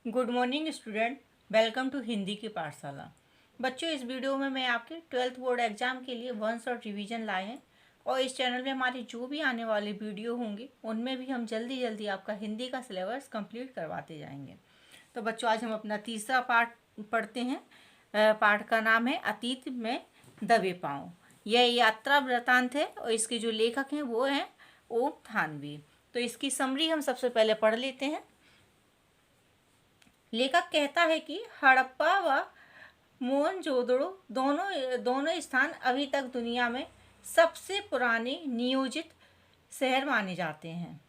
Good morning student, welcome to Hindi की पाठशाला। बच्चों, इस वीडियो में मैं आपके 12th बोर्ड एग्जाम के लिए वन शॉट रिवीजन लाए हैं और इस चैनल में हमारे जो भी आने वाले वीडियो होंगे उनमें भी हम जल्दी जल्दी आपका हिंदी का सिलेबस कंप्लीट करवाते जाएंगे। तो बच्चों, आज हम अपना तीसरा पाठ पढ़ते हैं। पाठ का नाम है अतीत में दबे पाँव। यह यात्रा वृतांत है और इसके जो लेखक हैं वो हैं ओम थानवी। तो इसकी समरी हम सबसे पहले पढ़ लेते हैं। लेखक कहता है कि हड़प्पा व मोहनजोदड़ो दोनों दोनों स्थान अभी तक दुनिया में सबसे पुराने नियोजित शहर माने जाते हैं।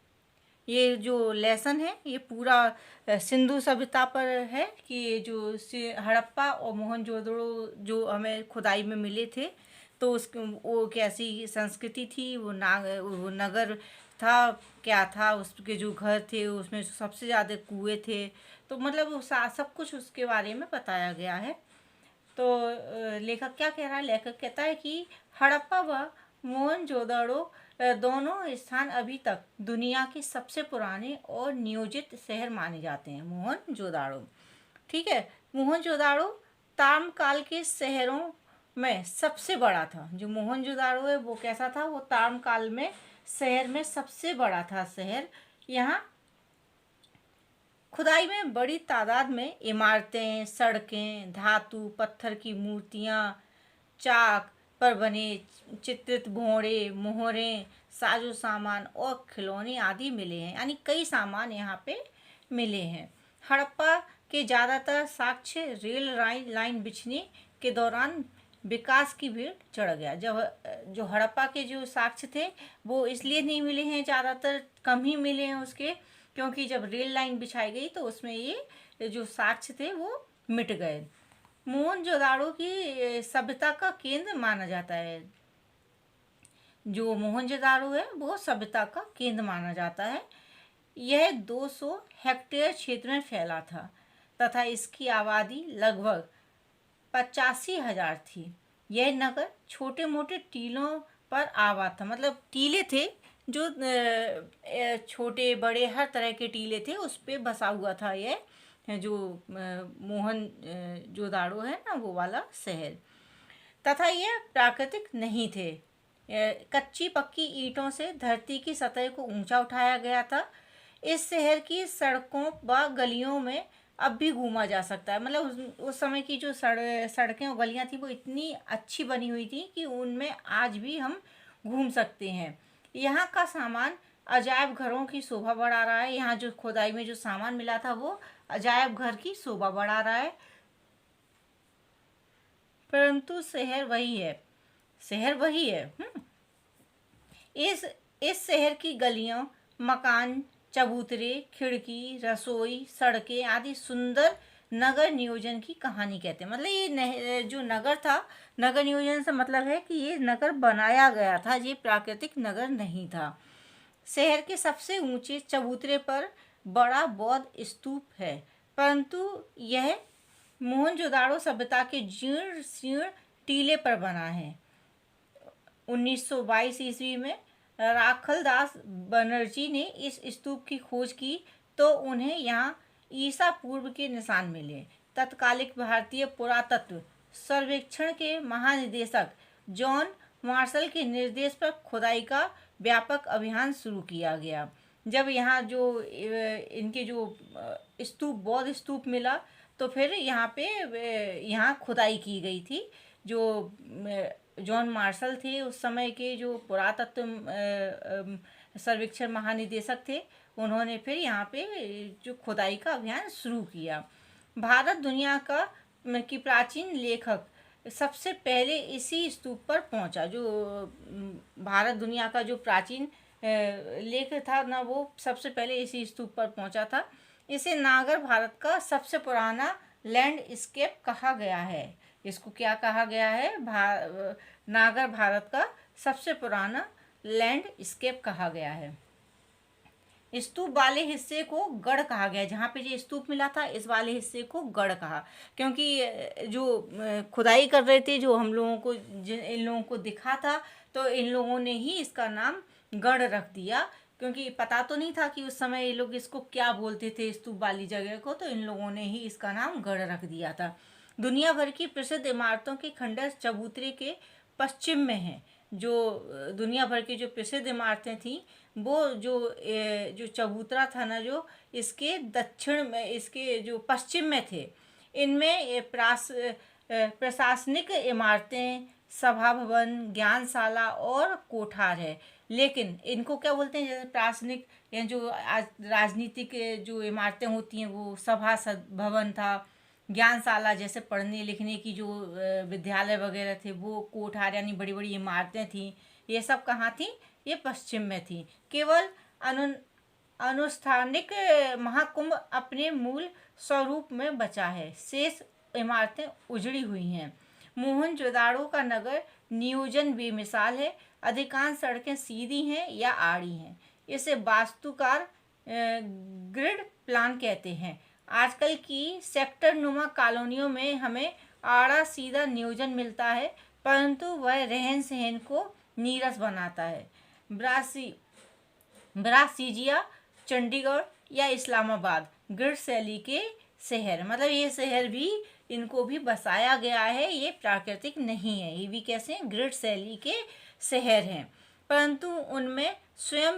ये जो लेसन है ये पूरा सिंधु सभ्यता पर है कि ये जो हड़प्पा और मोहनजोदड़ो जो हमें खुदाई में मिले थे, तो उस वो कैसी संस्कृति थी, वो नगर था, क्या था, उसके जो घर थे उसमें सबसे ज़्यादा कुएं थे। तो मतलब वो सब कुछ उसके बारे में बताया गया है। तो लेखक क्या कह रहा है? लेखक कहता है कि हड़प्पा व मोहनजोदड़ो दोनों स्थान अभी तक दुनिया के सबसे पुराने और नियोजित शहर माने जाते हैं। मोहनजोदड़ो, ठीक है। मोहनजोदड़ो ताम्रकाल के शहरों में सबसे बड़ा था। जो मोहनजोदड़ो है वो कैसा था? वो ताम्रकाल में शहर में सबसे बड़ा था शहर। यहाँ खुदाई में बड़ी तादाद में इमारतें, सड़कें, धातु पत्थर की मूर्तियाँ, चाक पर बने चित्रित घोड़े, मोहरें, साजो सामान और खिलौने आदि मिले हैं। यानी कई सामान यहाँ पे मिले हैं। हड़प्पा के ज़्यादातर साक्ष्य रेल लाइन बिछने के दौरान विकास की भीड़ चढ़ गया। जब जो हड़प्पा के जो साक्ष्य थे वो इसलिए नहीं मिले हैं, ज़्यादातर कम ही मिले हैं उसके, क्योंकि जब रेल लाइन बिछाई गई तो उसमें ये जो साक्ष्य थे वो मिट गए। मोहनजोदाड़ो की सभ्यता का केंद्र माना जाता है। जो मोहनजोदाड़ो है वो सभ्यता का केंद्र माना जाता है। यह 200 हेक्टेयर क्षेत्र में फैला था तथा इसकी आबादी लगभग 85,000 थी। यह नगर छोटे मोटे टीलों पर आबाद था। मतलब टीले थे, जो छोटे बड़े हर तरह के टीले थे, उस पे बसा हुआ था यह जो मोहन जोदाड़ो है ना, वो वाला शहर। तथा यह प्राकृतिक नहीं थे। कच्ची पक्की ईंटों से धरती की सतह को ऊंचा उठाया गया था। इस शहर की सड़कों व गलियों में अब भी घूमा जा सकता है। मतलब उस समय की जो सड़कें और गलियां थी वो इतनी अच्छी बनी हुई थी कि उनमें आज भी हम घूम सकते हैं। यहाँ का सामान अजायब घरों की शोभा बढ़ा रहा है। यहाँ जो खुदाई में जो सामान मिला था वो अजायब घर की शोभा बढ़ा रहा है। परंतु शहर वही है, शहर वही है। इस शहर की गलियां, मकान, चबूतरे, खिड़की, रसोई, सड़कें आदि सुंदर नगर नियोजन की कहानी कहते हैं। मतलब ये जो नगर था, नगर नियोजन से मतलब है कि ये नगर बनाया गया था, ये प्राकृतिक नगर नहीं था। शहर के सबसे ऊंचे चबूतरे पर बड़ा बौद्ध स्तूप है, परंतु यह मोहनजोदाड़ो सभ्यता के जीर्ण शीर्ण टीले पर बना है। 1922 ईस्वी में राखलदास बनर्जी ने इस स्तूप की खोज की तो उन्हें यहाँ ईसा पूर्व के निशान मिले। तत्कालिक भारतीय पुरातत्व सर्वेक्षण के महानिदेशक जॉन मार्शल के निर्देश पर खुदाई का व्यापक अभियान शुरू किया गया। जब यहाँ जो इनके जो स्तूप, बौद्ध स्तूप मिला, तो फिर यहाँ खुदाई की गई थी। जो जॉन मार्शल थे उस समय के जो पुरातत्व सर्वेक्षण महानिदेशक थे, उन्होंने फिर यहाँ पे जो खुदाई का अभियान शुरू किया। भारत दुनिया की प्राचीन लेखक सबसे पहले इसी स्तूप पर पहुंचा। जो भारत दुनिया का जो प्राचीन लेख था ना, वो सबसे पहले इसी स्तूप पर पहुंचा था। इसे नागर भारत का सबसे पुराना लैंडस्केप कहा गया है। इसको क्या कहा गया है? नागर भारत का सबसे पुराना लैंडस्केप कहा गया है। स्तूप वाले हिस्से को गढ़ कहा गया। जहाँ पे जो स्तूप मिला था इस वाले हिस्से को गढ़ कहा, क्योंकि जो खुदाई कर रहे थे, जो हम लोगों को इन लोगों को दिखा था, तो इन लोगों ने ही इसका नाम गढ़ रख दिया क्योंकि पता तो नहीं था कि उस समय ये लोग इसको क्या बोलते थे स्तूप वाली जगह को, तो इन लोगों ने ही इसका नाम गढ़ रख दिया था। दुनिया भर की प्रसिद्ध इमारतों के खंडर चबूतरे के पश्चिम में हैं। जो दुनिया भर की जो प्रसिद्ध इमारतें थीं, वो जो चबूतरा था ना, जो इसके दक्षिण में, इसके जो पश्चिम में थे, इनमें प्रशासनिक इमारतें, सभा भवन, ज्ञानशाला और कोठार है। लेकिन इनको क्या बोलते हैं, जैसे प्रशासनिक या जो आज राजनीतिक जो इमारतें होती हैं, वो सभा भवन था, ज्ञानशाला जैसे पढ़ने लिखने की जो विद्यालय वगैरह थे, वो कोठार यानी बड़ी बड़ी इमारतें थीं, ये सब कहाँ थी? ये पश्चिम में थी। केवल अनुष्ठानिक महाकुंभ अपने मूल स्वरूप में बचा है, शेष इमारतें उजड़ी हुई हैं। मोहनजोदाड़ो का नगर नियोजन बेमिसाल है। अधिकांश सड़कें सीधी हैं या आड़ी हैं। इसे वास्तुकार ग्रिड प्लान कहते हैं। आजकल की सेक्टर नुमा कॉलोनियों में हमें आड़ा सीधा नियोजन मिलता है, परंतु वह रहन सहन को नीरस बनाता है। ब्रासीजिया, चंडीगढ़ या इस्लामाबाद ग्रिड शैली के शहर, मतलब ये शहर भी, इनको भी बसाया गया है, ये प्राकृतिक नहीं है, ये भी कैसे ग्रिड शैली के शहर हैं, परंतु उनमें स्वयं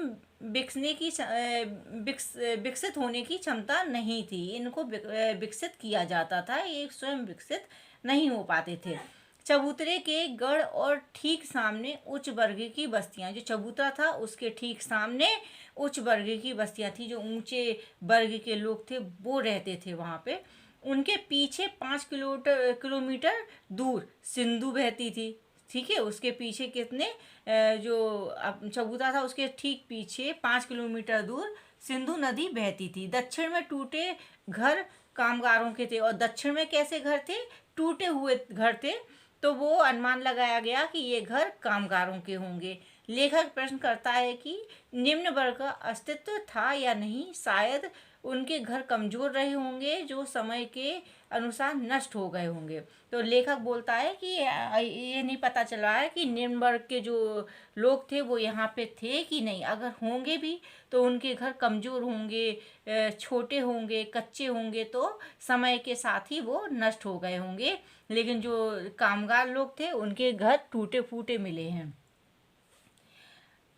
विकसित होने की क्षमता नहीं थी। इनको विकसित किया जाता था, ये स्वयं विकसित नहीं हो पाते थे। चबूतरे के गढ़ और ठीक सामने उच्च वर्ग की बस्तियां, जो चबूतरा था उसके ठीक सामने उच्च वर्ग की बस्तियां थी, जो ऊंचे वर्ग के लोग थे वो रहते थे वहाँ पे। उनके पीछे 5 किलोमीटर दूर सिंधु बहती थी। ठीक है, उसके पीछे कितने, जो चबूतरा था उसके ठीक पीछे 5 किलोमीटर दूर सिंधु नदी बहती थी। दक्षिण में टूटे घर कामगारों के थे, और दक्षिण में कैसे घर थे? टूटे हुए घर थे, तो वो अनुमान लगाया गया कि ये घर कामगारों के होंगे। लेखक प्रश्न करता है कि निम्न वर्ग का अस्तित्व था या नहीं। शायद उनके घर कमजोर रहे होंगे, जो समय के अनुसार नष्ट हो गए होंगे। तो लेखक बोलता है कि ये नहीं पता चला है कि निम्न वर्ग के जो लोग थे वो यहाँ पे थे कि नहीं। अगर होंगे भी तो उनके घर कमज़ोर होंगे, छोटे होंगे, कच्चे होंगे, तो समय के साथ ही वो नष्ट हो गए होंगे। लेकिन जो कामगार लोग थे उनके घर टूटे फूटे मिले हैं।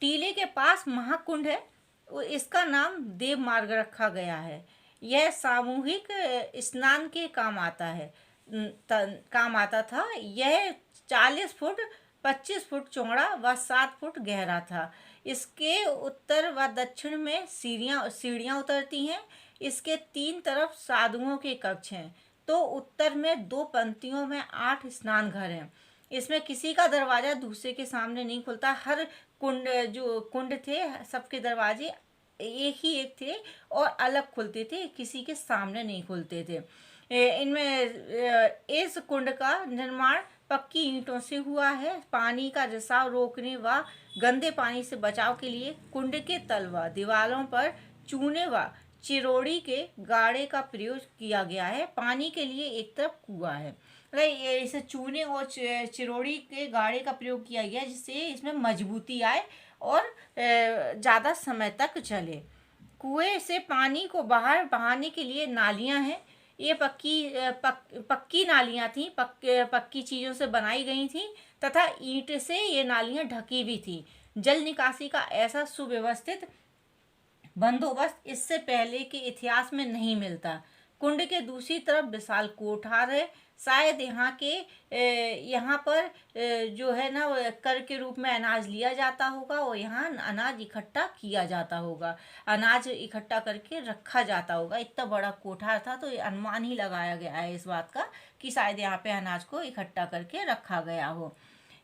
टीले के पास महाकुंड है, इसका नाम देव मार्ग रखा गया है। यह सामूहिक स्नान के काम आता था। यह 40 फुट 25 फुट चौड़ा व 7 फुट गहरा था। इसके उत्तर व दक्षिण में सीढ़ियाँ उतरती हैं। इसके 3 तरफ साधुओं के कक्ष हैं। तो उत्तर में 2 पंक्तियों में 8 स्नान घर हैं। इसमें किसी का दरवाज़ा दूसरे के सामने नहीं खुलता। हर कुंड थे, सबके दरवाजे एक थे और अलग खुलते थे, किसी के सामने नहीं खुलते थे। इनमें इस कुंड का निर्माण पक्की ईंटों से हुआ है। पानी का रिसाव रोकने व गंदे पानी से बचाव के लिए कुंड के तल व दीवारों पर चूने व चिरोड़ी के गाड़े का प्रयोग किया गया है। पानी के लिए एक तरफ कुआं है, इसे चूने और चिरोड़ी के गाड़े का प्रयोग किया गया, जिससे इसमें मजबूती आए और ज़्यादा समय तक चले। कुएं से पानी को बाहर बहाने के लिए नालियां हैं। ये पक्की नालियां थीं, पक्की चीज़ों से बनाई गई थीं तथा ईंट से ये नालियां ढकी भी थीं। जल निकासी का ऐसा सुव्यवस्थित बंदोबस्त इससे पहले के इतिहास में नहीं मिलता। कुंड के दूसरी तरफ विशाल कोठार है। शायद यहाँ पर जो है ना, कर के रूप में अनाज लिया जाता होगा और यहाँ अनाज इकट्ठा किया जाता होगा, अनाज इकट्ठा करके रखा जाता होगा। इतना बड़ा कोठार था, तो ये अनुमान ही लगाया गया है इस बात का कि शायद यहाँ पे अनाज को इकट्ठा करके रखा गया हो।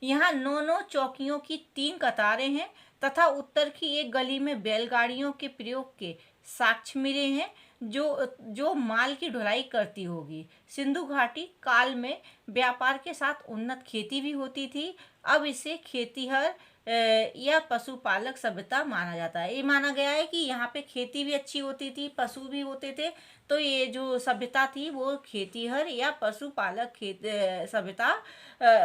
यहाँ 9 चौकियों की 3 कतारें हैं तथा उत्तर की एक गली में बैलगाड़ियों के प्रयोग के साक्ष्य मिले हैं, जो माल की ढुलाई करती होगी। सिंधु घाटी काल में व्यापार के साथ उन्नत खेती भी होती थी। अब इसे खेतीहर या पशुपालक सभ्यता माना जाता है। ये माना गया है कि यहाँ पे खेती भी अच्छी होती थी, पशु भी होते थे, तो ये जो सभ्यता थी वो खेतीहर या पशुपालक सभ्यता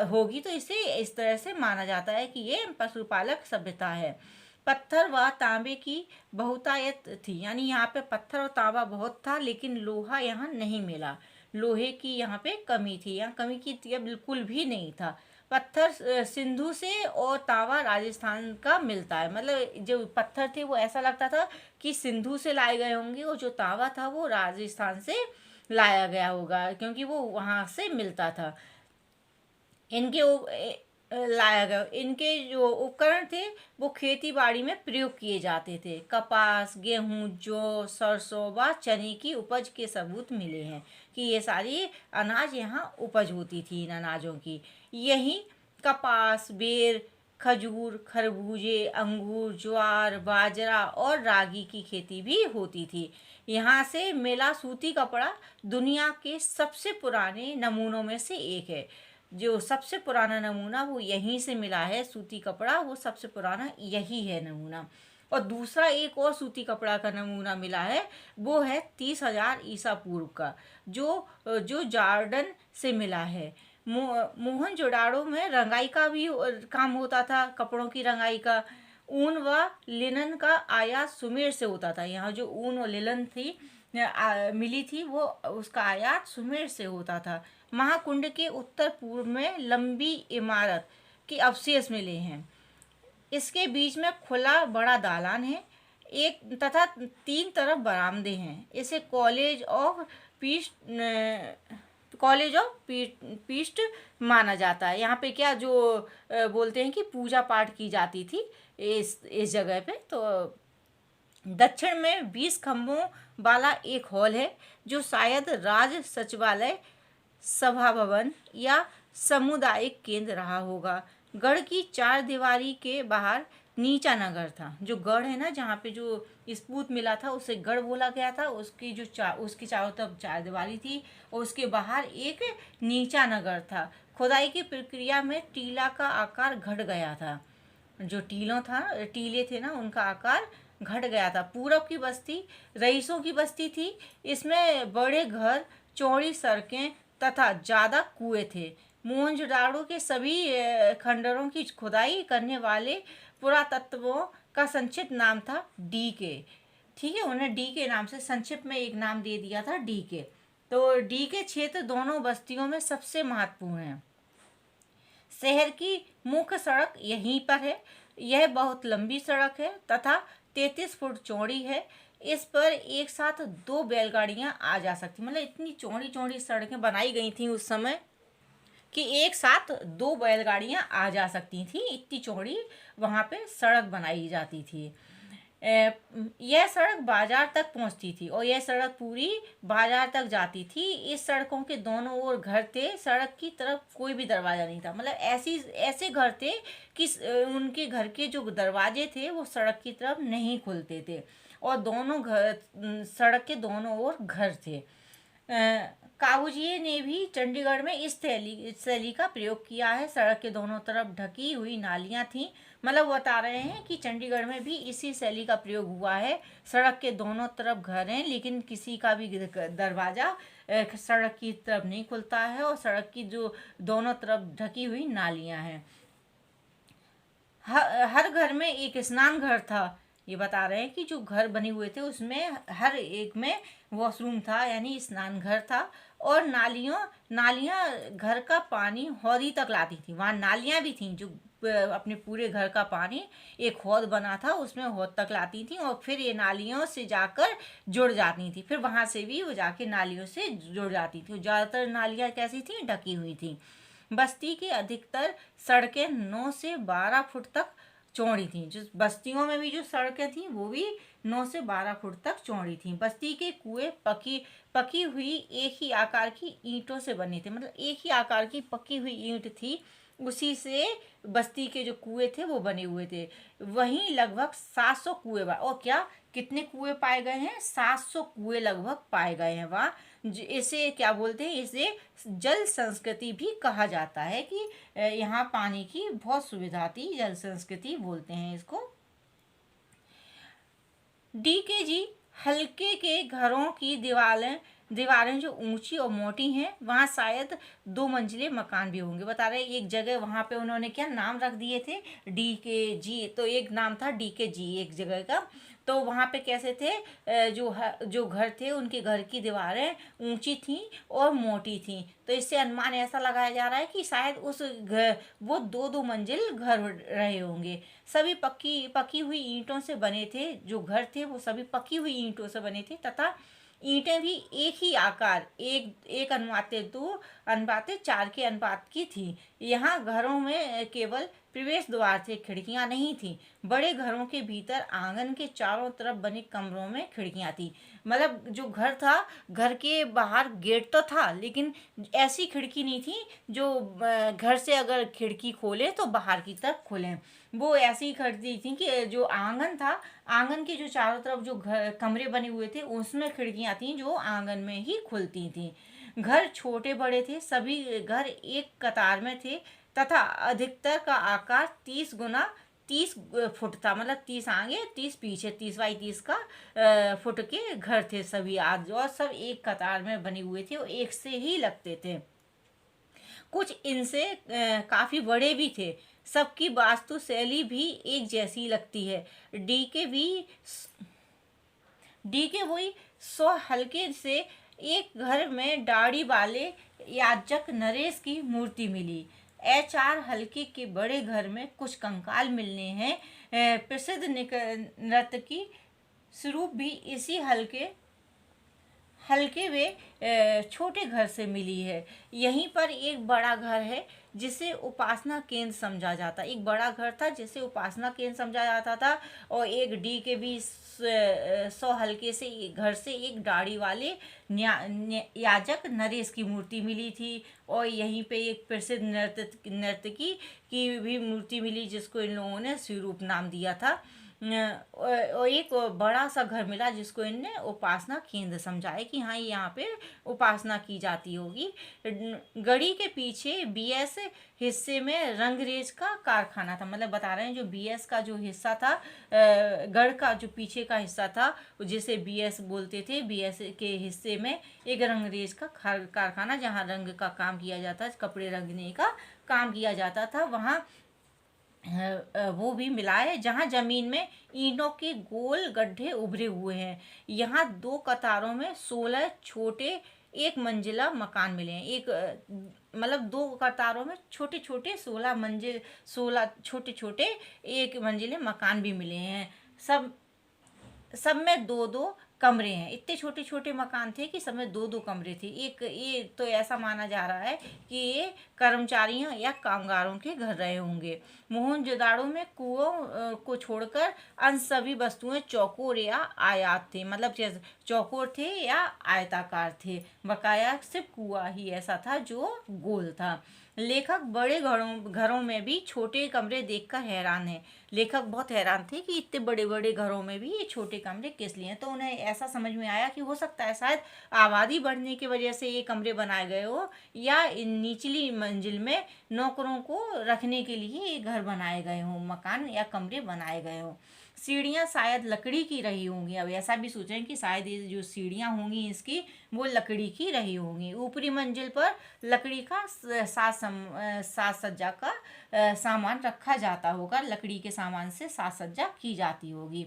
होगी। तो इसे इस तरह से माना जाता है कि ये पशुपालक सभ्यता है। पत्थर व तांबे की बहुतायत थी, यानी यहाँ पे पत्थर और तांबा बहुत था लेकिन लोहा यहाँ नहीं मिला। लोहे की यहाँ पे कमी थी, यहाँ कमी की थी, बिल्कुल भी नहीं था। पत्थर सिंधु से और तांबा राजस्थान का मिलता है। मतलब जो पत्थर थे वो ऐसा लगता था कि सिंधु से लाए गए होंगे, और जो तांबा था वो राजस्थान से लाया गया होगा, क्योंकि वो वहाँ से मिलता था। इनके लाया गया, इनके जो उपकरण थे वो खेती बाड़ी में प्रयोग किए जाते थे। कपास, गेहूं, जौ, सरसों व चने की उपज के सबूत मिले हैं कि ये सारी अनाज यहाँ उपज होती थी इन अनाजों की। यही कपास, बेर, खजूर, खरबूजे, अंगूर, ज्वार, बाजरा और रागी की खेती भी होती थी। यहाँ से मिला सूती कपड़ा दुनिया के सबसे पुराने नमूनों में से एक है। जो सबसे पुराना नमूना वो यहीं से मिला है, सूती कपड़ा वो सबसे पुराना यही है नमूना। और दूसरा एक और सूती कपड़ा का नमूना मिला है, वो है 30,000 ईसा पूर्व का, जो जो जॉर्डन से मिला है। मोहनजोदाड़ो में रंगाई का भी काम होता था, कपड़ों की रंगाई का। ऊन व लिनन का आयात सुमेर से होता था। यहाँ जो ऊन और लिनन थी मिली थी वो उसका आयात सुमेर से होता था। महाकुंड के उत्तर पूर्व में लंबी इमारत के अवशेष मिले हैं। इसके बीच में खुला बड़ा दालान है, एक तथा 3 तरफ बरामदे हैं। इसे कॉलेज ऑफ पीस्ट माना जाता है। यहाँ पे क्या जो बोलते हैं कि पूजा पाठ की जाती थी इस जगह पे। तो दक्षिण में 20 खंभों वाला एक हॉल है, जो शायद राज सचिवालय, सभा भवन या सामुदायिक केंद्र रहा होगा। गढ़ की 4 दीवारी के बाहर नीचा नगर था। जो गढ़ है ना, जहाँ पे जो स्पूत मिला था उसे गढ़ बोला गया था। उसकी चारों तरफ 4 दीवारी थी और उसके बाहर एक नीचा नगर था। खुदाई की प्रक्रिया में टीला का आकार घट गया था। जो टीले थे ना, उनका आकार घट गया था। पूरब की बस्ती रईसों की बस्ती थी। इसमें बड़े घर, चौड़ी सड़कें तथा ज़्यादा कुएं थे। मोहनजोदाड़ो के सभी खंडरों की खुदाई करने वाले पुरातत्वों का संक्षिप्त नाम था DK। ठीक है, उन्हें DK नाम से संक्षिप्त में एक नाम दे दिया था, DK। तो DK क्षेत्र दोनों बस्तियों में सबसे महत्वपूर्ण है। शहर की मुख्य सड़क यहीं पर है। यह बहुत लंबी सड़क है तथा 33 फुट चौड़ी है। इस पर एक साथ 2 बैलगाड़ियां आ जा सकती। मतलब इतनी चौड़ी चौड़ी सड़कें बनाई गई थी उस समय कि एक साथ 2 बैलगाड़ियां आ जा सकती थी। इतनी चौड़ी वहाँ पे सड़क बनाई जाती थी। यह सड़क बाजार तक पहुंचती थी और यह सड़क पूरी बाजार तक जाती थी। इस सड़कों के दोनों ओर घर थे, सड़क की तरफ कोई भी दरवाज़ा नहीं था। मतलब ऐसे घर थे कि उनके घर के जो दरवाजे थे वो सड़क की तरफ नहीं खुलते थे, और दोनों घर सड़क के दोनों ओर घर थे। काबूजिए ने भी चंडीगढ़ में इस शैली का प्रयोग किया है। सड़क के दोनों तरफ ढकी हुई नालियां थीं। मतलब वो बता रहे हैं कि चंडीगढ़ में भी इसी शैली का प्रयोग हुआ है। सड़क के दोनों तरफ घर हैं, लेकिन किसी का भी दरवाज़ा सड़क की तरफ नहीं खुलता है, और सड़क की जो दोनों तरफ ढकी हुई नालियां हैं। हर घर में एक स्नान घर था। ये बता रहे हैं कि जो घर बने हुए थे उसमें हर एक में वॉशरूम था, यानी स्नान घर था। और नालियाँ घर का पानी हौदी तक लाती थी। वहाँ नालियाँ भी थीं जो अपने पूरे घर का पानी एक हौद बना था उसमें हौद तक लाती थी, और फिर ये नालियों से जाकर जुड़ जाती थी। फिर वहाँ से भी वो जाके नालियों से जुड़ जाती थी। ज़्यादातर नालियाँ कैसी थी? ढकी हुई थी। बस्ती की अधिकतर सड़कें 9 से 12 फुट तक चौड़ी थी। जो बस्तियों में भी जो सड़कें थी वो भी 9 से 12 फुट तक चौड़ी थी। बस्ती के कुएं पकी हुई एक ही आकार की ईंटों से बने थे। मतलब एक ही आकार की पकी हुई ईंट थी, उसी से बस्ती के जो कुएं थे वो बने हुए थे। वहीं लगभग 700 कुएं और क्या कितने कुएं पाए गए हैं? 700 कुएं लगभग पाए गए हैं वहाँ। इसे क्या बोलते हैं? इसे जल संस्कृति भी कहा जाता है कि यहाँ पानी की बहुत सुविधा थी। जल संस्कृति बोलते हैं इसको। DKG हल्के के घरों की दीवारें दीवारें जो ऊंची और मोटी हैं वहाँ शायद 2 मंजिले मकान भी होंगे। बता रहे एक जगह वहाँ पे उन्होंने क्या नाम रख दिए थे, DKG, तो एक नाम था DKG एक जगह का। तो वहाँ पे कैसे थे, जो घर थे उनके घर की दीवारें ऊंची थी और मोटी थी। तो इससे अनुमान ऐसा लगाया जा रहा है कि शायद उस घर वो 2-2 मंजिल घर रहे होंगे। सभी पक्की पकी हुई ईंटों से बने थे। जो घर थे वो सभी पकी हुई ईंटों से बने थे तथा ईंटें भी एक ही आकार, एक एक अनुपात 2 अनुपात 4 के अनुपात की थी। यहाँ घरों में केवल प्रवेश द्वार थे, खिड़कियां नहीं थी। बड़े घरों के भीतर आंगन के चारों तरफ बने कमरों में खिड़कियां थी। मतलब जो घर था, घर के बाहर गेट तो था लेकिन ऐसी खिड़की नहीं थी जो घर से अगर खिड़की खोले तो बाहर की तरफ खोलें। वो ऐसी खिड़की थी कि जो आंगन था, आंगन के जो चारों तरफ जो घर कमरे बने हुए थे उसमें खिड़कियां थी जो आंगन में ही खुलती थी। घर छोटे बड़े थे, सभी घर एक कतार में थे तथा अधिकतर का आकार 30 गुना 30 फुट था। मतलब 30 आगे 30 पीछे, 30 बाई 30 का फुट के घर थे सभी आज, और सब एक कतार में बने हुए थे और एक से ही लगते थे। कुछ इनसे काफ़ी बड़े भी थे। सबकी वास्तुशैली भी एक जैसी लगती है। डी के भी डी के वही 100 हल्के से एक घर में दाढ़ी वाले याजक नरेश की मूर्ति मिली। HR हल्के के बड़े घर में कुछ कंकाल मिलने हैं। प्रसिद्ध नर्तकी स्वरूप भी इसी हल्के हल्के वे छोटे घर से मिली है। यहीं पर एक बड़ा घर है जिसे उपासना केंद्र समझा जाता। एक बड़ा घर था जिसे उपासना केंद्र समझा जाता था, और एक डी के भी 100 हल्के से घर से एक दाढ़ी वाले याजक नरेश की मूर्ति मिली थी। और यहीं पे एक प्रसिद्ध नर्तकी की भी मूर्ति मिली जिसको इन लोगों ने स्वरूप नाम दिया था। और एक बड़ा सा घर मिला जिसको इनने उपासना केंद्र समझा है कि हाँ यहाँ पे उपासना की जाती होगी। गढ़ी के पीछे BS हिस्से में रंगरेज का कारखाना था। मतलब बता रहे हैं जो BS का जो हिस्सा था, गढ़ का जो पीछे का हिस्सा था जिसे BS बोलते थे, BS के हिस्से में एक रंगरेज का कारखाना जहाँ रंग का काम किया जाता, कपड़े रंगने का काम किया जाता था, वहाँ वो भी मिला है। जहाँ जमीन में ईंटों के गोल गड्ढे उभरे हुए हैं। यहाँ 2 कतारों में 16 छोटे 1 मंजिला मकान मिले हैं। मतलब 2 कतारों में छोटे छोटे 16 छोटे छोटे 1 मंजिले मकान भी मिले हैं। सब में 2-2 कमरे हैं। इतने छोटे छोटे मकान थे कि सब में 2-2 कमरे थे। ये तो ऐसा माना जा रहा है कि ये कर्मचारियों या कामगारों के घर रहे होंगे। मोहनजोदाड़ो में कुओं को छोड़कर अन्य सभी वस्तुएं चौकोर या आयात थे। मतलब चौकोर थे या आयताकार थे। बकाया सिर्फ कुआ ही ऐसा था जो गोल था। लेखक बड़े घरों में भी छोटे कमरे देखकर हैरान है। लेखक बहुत हैरान थे कि इतने बड़े बड़े घरों में भी ये छोटे कमरे किस लिए। तो उन्हें ऐसा समझ में आया कि हो सकता है शायद आबादी बढ़ने की वजह से ये कमरे बनाए गए हो, या निचली मंजिल में नौकरों को रखने के लिए ये घर बनाए गए हों, मकान या कमरे बनाए गए हों। सीढ़ियाँ शायद लकड़ी की रही होंगी। अब ऐसा भी सोचें कि शायद ये जो सीढ़ियाँ होंगी इसकी वो लकड़ी की रही होंगी। ऊपरी मंजिल पर लकड़ी का साज सज्जा का सामान रखा जाता होगा। लकड़ी के सामान से साज सज्जा की जाती होगी।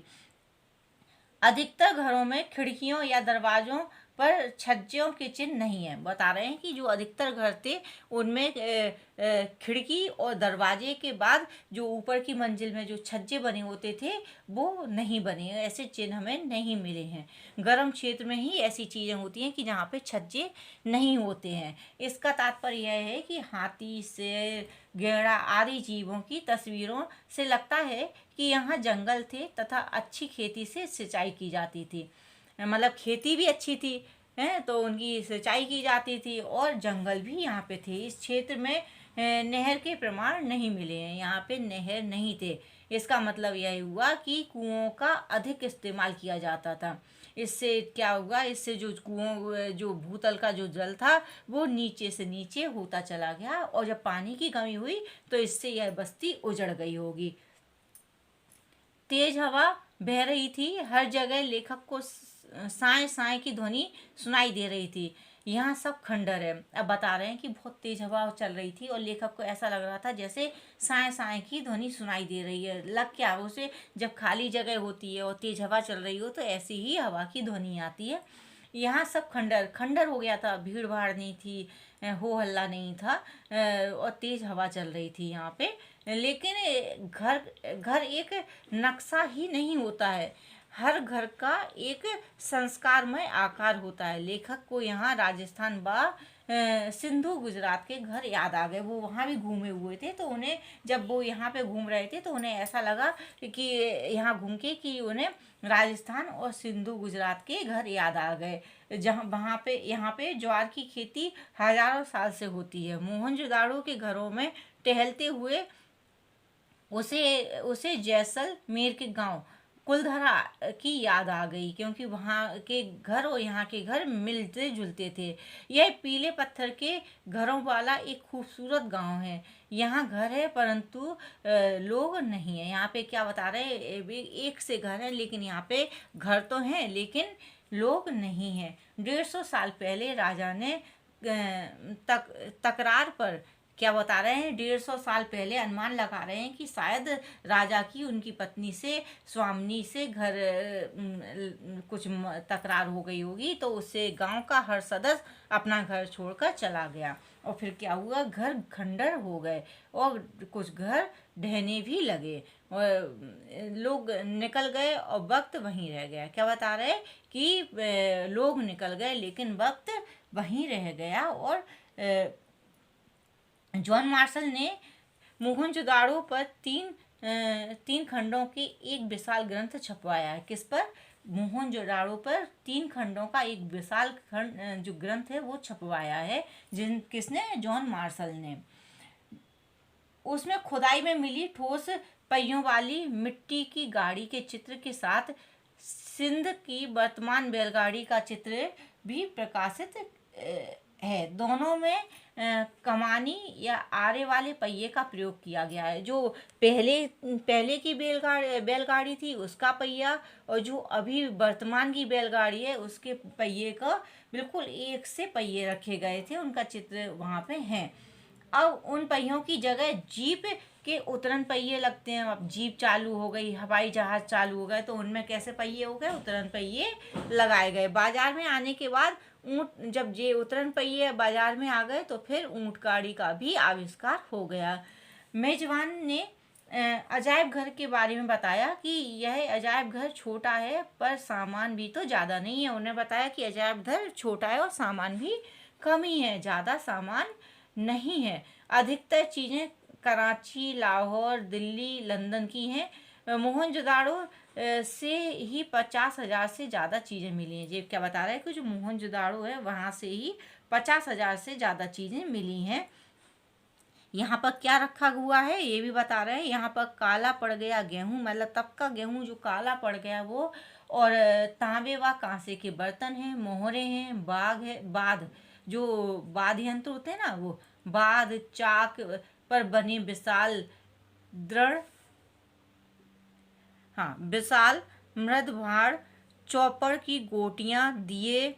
अधिकतर घरों में खिड़कियों या दरवाजों पर छज्जों के चिन्ह नहीं है। बता रहे हैं कि जो अधिकतर घर थे उनमें खिड़की और दरवाजे के बाद जो ऊपर की मंजिल में जो छज्जे बने होते थे वो नहीं बने, ऐसे चिन्ह हमें नहीं मिले हैं। गर्म क्षेत्र में ही ऐसी चीज़ें होती हैं कि जहाँ पे छज्जे नहीं होते हैं। इसका तात्पर्य यह है कि हाथी, शेर, गैंडा आदि जीवों की तस्वीरों से लगता है कि यहाँ जंगल थे तथा अच्छी खेती से सिंचाई की जाती थी। मतलब खेती भी अच्छी थी, हैं, तो उनकी सिंचाई की जाती थी और जंगल भी यहाँ पे थे। इस क्षेत्र में नहर के प्रमाण नहीं मिले हैं। यहाँ पे नहर नहीं थे। इसका मतलब यह हुआ कि कुओं का अधिक इस्तेमाल किया जाता था। इससे क्या हुआ, इससे जो कुओं जो भूतल का जो जल था वो नीचे से नीचे होता चला गया, और जब पानी की कमी हुई तो इससे यह बस्ती उजड़ गई होगी। तेज हवा बह रही थी। हर जगह लेखक को साए साए की ध्वनि सुनाई दे रही थी। यहाँ सब खंडर है। अब बता रहे हैं कि बहुत तेज हवा चल रही थी और लेखक को ऐसा लग रहा था जैसे साए साए की ध्वनि सुनाई दे रही है। लग क्या, उसे जब खाली जगह होती है और तेज हवा चल रही हो तो ऐसी ही हवा की ध्वनि आती है। यहाँ सब खंडर खंडर हो गया था, भीड़ भाड़ नहीं थी, हो हल्ला नहीं था, और तेज हवा चल रही थी यहाँ पे। लेकिन घर घर एक नक्शा ही नहीं होता है, हर घर का एक संस्कारमय आकार होता है। लेखक को यहाँ राजस्थान सिंधु गुजरात के घर याद आ गए। वो वहाँ भी घूमे हुए थे, तो उन्हें जब वो यहाँ पे घूम रहे थे तो उन्हें ऐसा लगा कि यहाँ घूम के कि उन्हें राजस्थान और सिंधु गुजरात के घर याद आ गए, जहाँ वहाँ पे यहाँ पे ज्वार की खेती हजारों साल से होती है। मोहनजोदाड़ो के घरों में टहलते हुए उसे उसे जैसलमेर के गांव कुलधरा की याद आ गई, क्योंकि वहाँ के घर और यहाँ के घर मिलते जुलते थे। यह पीले पत्थर के घरों वाला एक खूबसूरत गांव है। यहाँ घर है परंतु लोग नहीं है। यहाँ पे क्या बता रहे हैं, एक से घर है लेकिन यहाँ पे घर तो हैं लेकिन लोग नहीं हैं। 150 साल पहले राजा ने तकरार पर, क्या बता रहे हैं, 150 साल पहले अनुमान लगा रहे हैं कि शायद राजा की उनकी पत्नी से, स्वामिनी से घर कुछ तकरार हो गई होगी, तो उससे गांव का हर सदस्य अपना घर छोड़कर चला गया। और फिर क्या हुआ, घर खंडर हो गए और कुछ घर ढहने भी लगे और लोग निकल गए और वक्त वहीं रह गया। क्या बता रहे कि लोग निकल गए लेकिन वक्त वहीं रह गया। और जॉन मार्शल ने मोहनजोदाड़ो पर तीन खंडों की एक विशाल ग्रंथ छपवाया है। किस पर? मोहनजोदाड़ो पर 3 खंडों का एक विशाल खंड जो ग्रंथ है वो छपवाया है। किसने? जॉन मार्शल ने। उसमें खुदाई में मिली ठोस पहियों वाली मिट्टी की गाड़ी के चित्र के साथ सिंध की वर्तमान बैलगाड़ी का चित्र भी प्रकाशित है। दोनों में कमानी या आरे वाले पहिए का प्रयोग किया गया है। जो पहले की बैलगाड़ी थी उसका पहिया और जो अभी वर्तमान की बैलगाड़ी है उसके पहिए का बिल्कुल एक से पहिए रखे गए थे, उनका चित्र वहाँ पे है। अब उन पहियों की जगह जीप के उतरन पहिए लगते हैं। अब जीप चालू हो गई, हवाई जहाज चालू हो गए, तो उनमें कैसे पहिए हो गए? उतरन पहिए लगाए गए। बाजार में आने के बाद ऊँट, जब ये उतरन पहिए बाजार में आ गए तो फिर ऊँट गाड़ी का भी आविष्कार हो गया। मेजबान ने अजायब घर के बारे में बताया कि यह अजायब घर छोटा है पर सामान भी तो ज़्यादा नहीं है। उन्हें बताया कि अजायब घर छोटा है और सामान भी कम ही है, ज़्यादा सामान नहीं है। अधिकतर चीज़ें कराची, लाहौर, दिल्ली, लंदन की हैं। मोहनजोदाड़ो से ही 50,000 से ज़्यादा चीज़ें मिली हैं। ये क्या बता रहा है कि जो मोहनजोदाड़ो है वहाँ से ही 50,000 से ज़्यादा चीज़ें मिली हैं। यहाँ पर क्या रखा हुआ है ये भी बता रहे हैं। यहाँ पर काला पड़ गया गेहूँ, मतलब तब का गेहूँ जो काला पड़ गया वो, और तांबे व कांसे के बर्तन हैं, मोहरे हैं, बाग है, बाध, जो वाद्य यंत्र होते हैं ना, वो बाध, चाक पर बने विशाल दृढ़, हाँ, विशाल मृद भाड़, चौपड़ की गोटियां, दिए,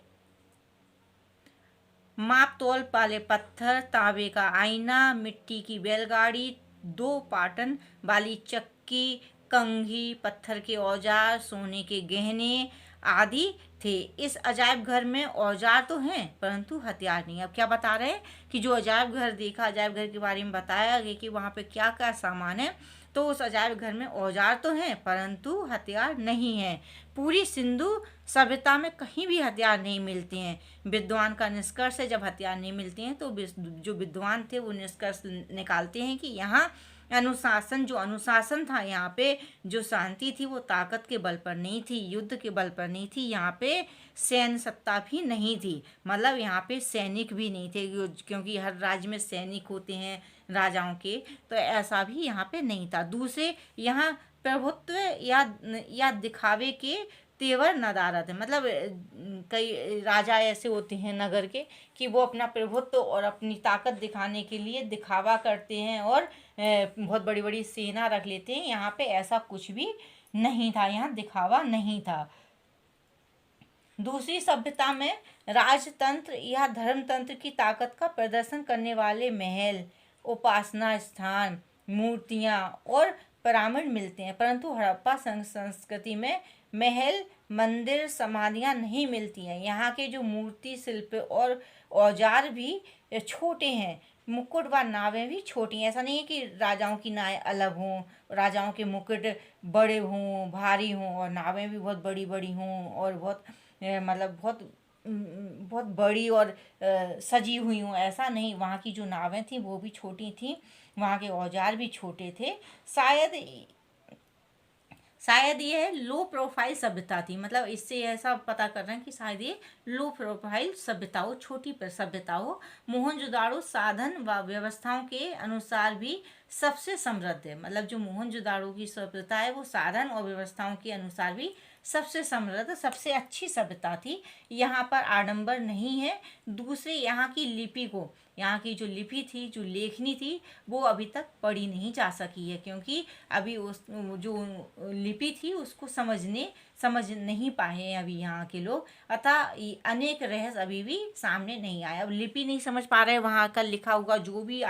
माप तौल वाले पत्थर, तांबे का आईना, मिट्टी की बैलगाड़ी, 2 पाटन वाली चक्की, कंघी, पत्थर के औजार, सोने के गहने आदि थे। इस अजायब घर में औजार तो हैं परंतु हथियार नहीं। अब क्या बता रहे हैं कि जो अजायब घर देखा, अजायब घर के बारे में बताया गया कि वहाँ पे क्या क्या सामान है, तो उस अजायब घर में औजार तो हैं परंतु हथियार नहीं है। पूरी सिंधु सभ्यता में कहीं भी हथियार नहीं मिलते हैं। विद्वान का निष्कर्ष है, जब हथियार नहीं मिलते हैं तो जो विद्वान थे वो निष्कर्ष निकालते हैं कि यहाँ जो अनुशासन था, यहाँ पे जो शांति थी वो ताकत के बल पर नहीं थी, युद्ध के बल पर नहीं थी। यहाँ पे सैन्य सत्ता भी नहीं थी, मतलब यहाँ पे सैनिक भी नहीं थे, क्योंकि हर राज्य में सैनिक होते हैं राजाओं के, तो ऐसा भी यहाँ पे नहीं था। दूसरे, यहाँ प्रभुत्व या दिखावे के तेवर नदारत है, मतलब कई राजा ऐसे होते हैं नगर के कि वो अपना प्रभुत्व और अपनी ताकत दिखाने के लिए दिखावा करते हैं और बहुत बड़ी बड़ी सेना रख लेते हैं। यहाँ पे ऐसा कुछ भी नहीं था, यहाँ दिखावा नहीं था। दूसरी सभ्यता में राजतंत्र या धर्मतंत्र की ताकत का प्रदर्शन करने वाले महल, उपासना स्थान, मूर्तियाँ और पिरामिड मिलते हैं, परंतु हड़प्पा संस्कृति में महल, मंदिर, समाधियाँ नहीं मिलती हैं। यहाँ के जो मूर्ति शिल्प और औजार भी छोटे हैं। मुकुट व नावें भी छोटी हैं। ऐसा नहीं है कि राजाओं की नावें अलग हों, राजाओं के मुकुट बड़े हों, भारी हों, और नावें भी बहुत बड़ी बड़ी हों और बहुत मतलब बहुत बड़ी और सजी हुई हूँ, ऐसा नहीं। वहाँ की जो नावें थी वो भी छोटी थी, वहाँ के औजार भी छोटे थे। शायद शायद ये लो प्रोफाइल सभ्यता थी, मतलब इससे ऐसा पता कर रहे हैं कि शायद ये लो प्रोफाइल सभ्यता हो, छोटी सभ्यता हो। मोहनजोदाड़ो साधन व व्यवस्थाओं के अनुसार भी सबसे समृद्ध है। मतलब जो मोहनजोदाड़ो की सभ्यता है वो साधन और व्यवस्थाओं के अनुसार भी सबसे समृद्ध, सबसे अच्छी सभ्यता थी। यहाँ पर आडंबर नहीं है। दूसरे, यहाँ की लिपि को, यहाँ की जो लिपि थी, जो लेखनी थी, वो अभी तक पढ़ी नहीं जा सकी है, क्योंकि अभी उस जो लिपि थी उसको समझ नहीं पाए हैं अभी यहाँ के लोग। अतः अनेक रहस्य अभी भी सामने नहीं आया। अब लिपि नहीं समझ पा रहे, वहाँ का लिखा हुआ जो भी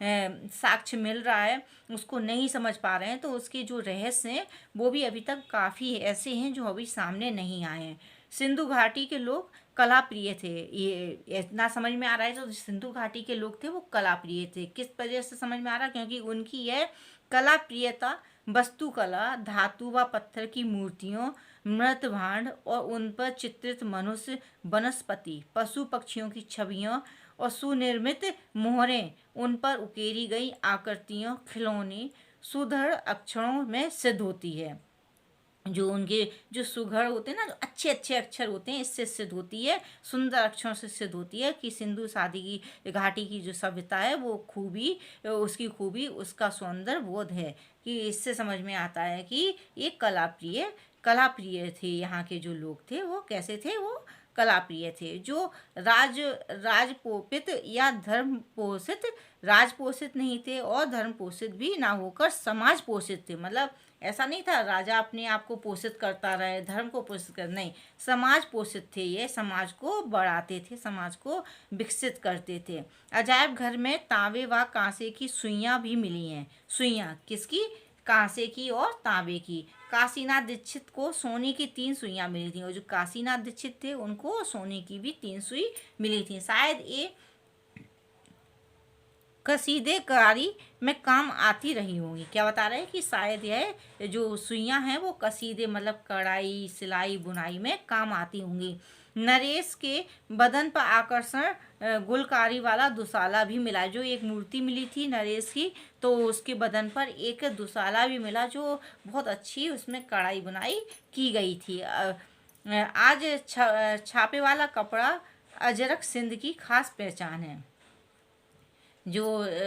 साक्ष्य मिल रहा है उसको नहीं समझ पा रहे हैं, तो उसके जो रहस्य हैं वो भी अभी तक काफ़ी ऐसे हैं जो अभी सामने नहीं आए हैं। सिंधु घाटी के लोग कला प्रिय थे, ये इतना समझ में आ रहा है। जो सिंधु घाटी के लोग थे वो कला प्रिय थे। किस वजह से समझ में आ रहा है? क्योंकि उनकी यह कला प्रियता वस्तुकला, धातु व पत्थर की मूर्तियों, मृत भांड और उन पर चित्रित मनुष्य, वनस्पति, पशु पक्षियों की छवियां और सुनिर्मित मोहरें, उन पर उकेरी गई आकृतियों, खिलौने, सुदृढ़ अक्षरों में सिद्ध होती है। जो उनके जो सुघड़ होते हैं ना, जो अच्छे अच्छे अक्षर होते हैं, इससे सिद्ध होती है, सुंदर अक्षरों से सिद्ध होती है कि सिंधु सादी की घाटी की जो सभ्यता है वो खूबी, उसकी खूबी, उसका सौंदर्य बोध है। कि इससे समझ में आता है कि ये कला प्रिय थे। यहाँ के जो लोग थे वो कैसे थे? वो कला प्रिय थे। जो राजपोषित या धर्म पोषित, राजपोषित नहीं थे और धर्म पोषित भी ना होकर समाज पोषित थे। मतलब ऐसा नहीं था राजा अपने आप को पोषित करता रहे, धर्म को पोषित कर, नहीं, समाज पोषित थे। ये समाज को बढ़ाते थे, समाज को विकसित करते थे। अजायब घर में तांबे व कांसे की सुइयां भी मिली हैं। सुइयां किसकी? कांसे की और तांबे की। काशीनाथ दीक्षित को सोने की 3 सुइयां मिली थी, और जो काशीनाथ दीक्षित थे उनको सोने की भी 3 सुई मिली थी। शायद ये कसीदेकारी में काम आती रही होंगी। क्या बता रहे हैं? कि शायद यह जो सुइयां हैं वो कसीदे, मतलब कढ़ाई, सिलाई, बुनाई में काम आती होंगी। नरेश के बदन पर आकर्षण गुलकारी वाला दुसाला भी मिला। जो एक मूर्ति मिली थी नरेश की, तो उसके बदन पर एक दुसाला भी मिला जो बहुत अच्छी उसमें कढ़ाई बुनाई की गई थी। आज छापे वाला कपड़ा अजरक सिंध की खास पहचान है। जो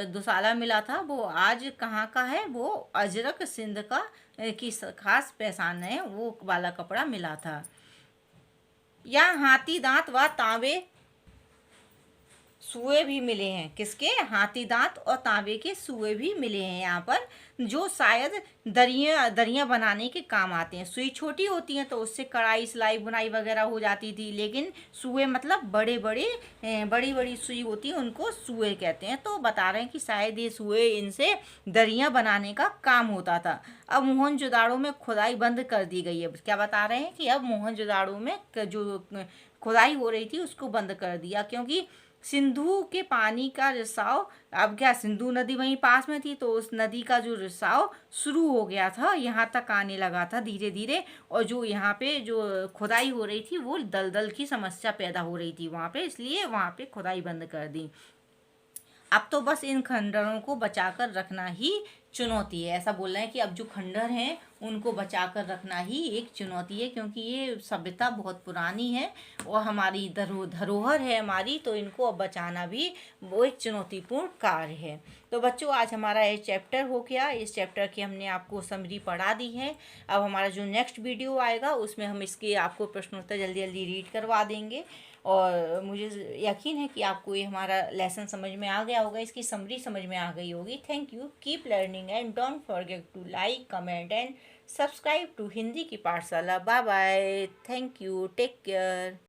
दुसाला मिला था वो आज कहाँ का है? वो अजरक सिंध का की खास पहचान है, वो वाला कपड़ा मिला था। या हाथी दांत व तांबे सुए भी मिले हैं। किसके? हाथी दांत और तांबे के सुए भी मिले हैं यहाँ पर, जो शायद दरियाँ बनाने के काम आते हैं। सुई छोटी होती हैं तो उससे कढ़ाई, सिलाई, बुनाई वगैरह हो जाती थी, लेकिन सुए मतलब बड़ी बड़ी सुई होती है, उनको सुए कहते हैं। तो बता रहे हैं कि शायद ये सुए, इनसे दरियाँ बनाने का काम होता था। अब मोहनजोदाड़ो में खुदाई बंद कर दी गई है। क्या बता रहे हैं? कि अब मोहनजोदाड़ो में जो खुदाई हो रही थी उसको बंद कर दिया, क्योंकि सिंधु के पानी का रिसाव, अब क्या सिंधु नदी वहीं पास में थी, तो उस नदी का जो रिसाव शुरू हो गया था, यहाँ तक आने लगा था धीरे धीरे। और जो यहाँ पे जो खुदाई हो रही थी वो दलदल की समस्या पैदा हो रही थी वहाँ पे, इसलिए वहाँ पे खुदाई बंद कर दी। अब तो बस इन खंडरों को बचाकर रखना ही चुनौती है। ऐसा बोल रहे हैं कि अब जो खंडर हैं उनको बचाकर रखना ही एक चुनौती है, क्योंकि ये सभ्यता बहुत पुरानी है और हमारी धरोहर है हमारी, तो इनको अब बचाना भी वो एक चुनौतीपूर्ण कार्य है। तो बच्चों, आज हमारा ये चैप्टर हो गया। इस चैप्टर की हमने आपको समरी पढ़ा दी है। अब हमारा जो नेक्स्ट वीडियो आएगा उसमें हम इसके आपको प्रश्नोत्तर जल्दी जल्दी रीड करवा देंगे, और मुझे यकीन है कि आपको ये हमारा लेसन समझ में आ गया होगा, इसकी समरी समझ में आ गई होगी। Thank you, keep learning and don't forget to like, comment and subscribe to Hindi की पाठशाला। Bye bye, thank you, take care.